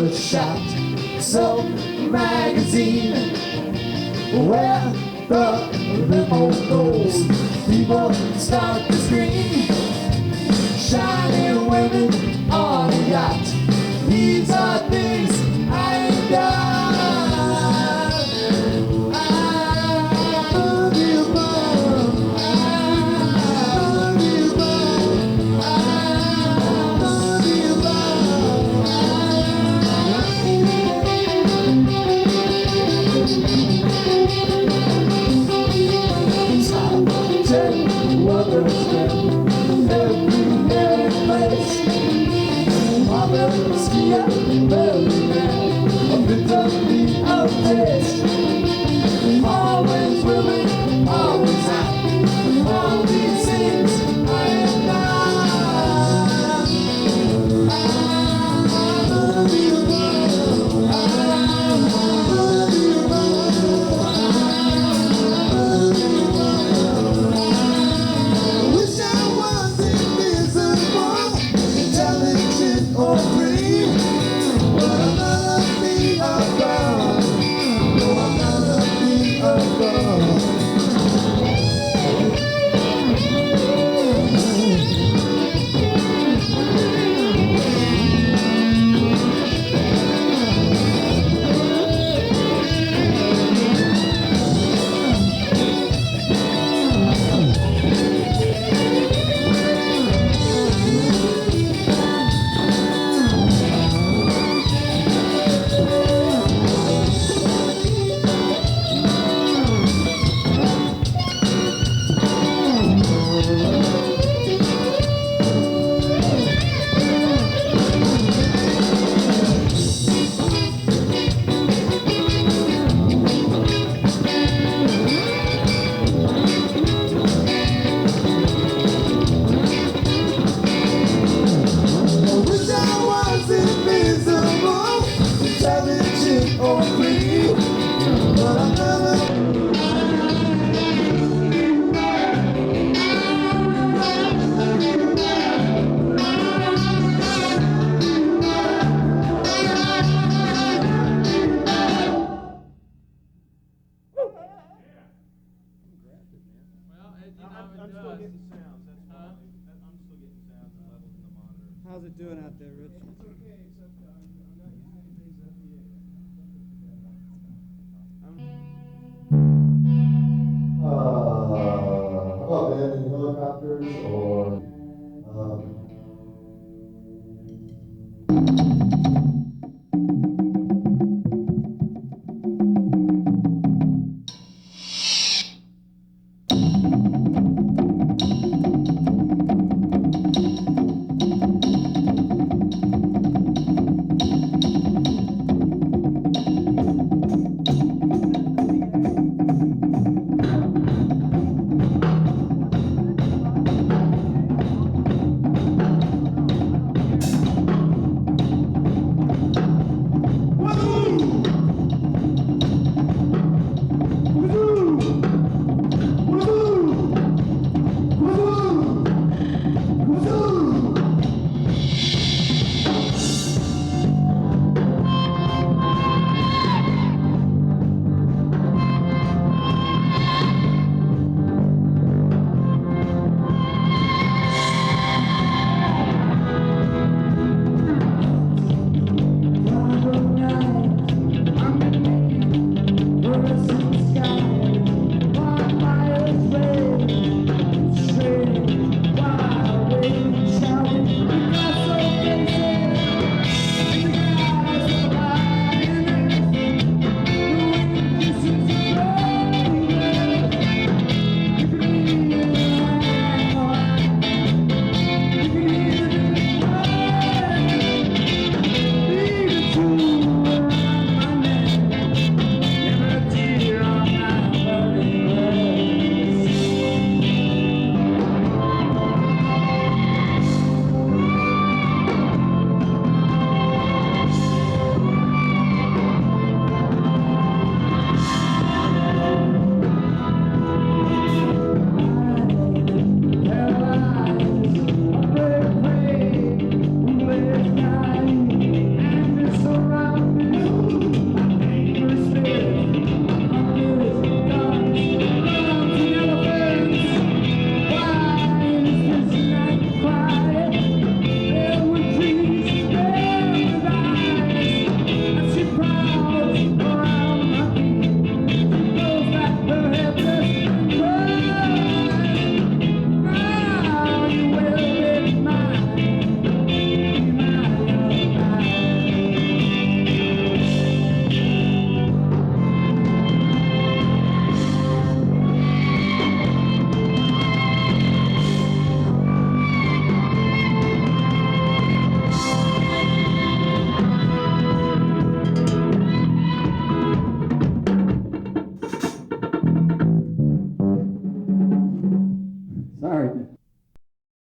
a shot. So magazine, where the limo goes, people start to scream. Shining women on a yacht. These are things I ain't got. Always willing, always out. All these things I am not. I love you, I love you, I wish I was invisible, intelligent or free, but I'll never be above. No, I'll never be above. I'm still getting sounds. That's fine. I'm still getting sounds and levels in the monitor. How's it doing out there, Rich? It's okay, except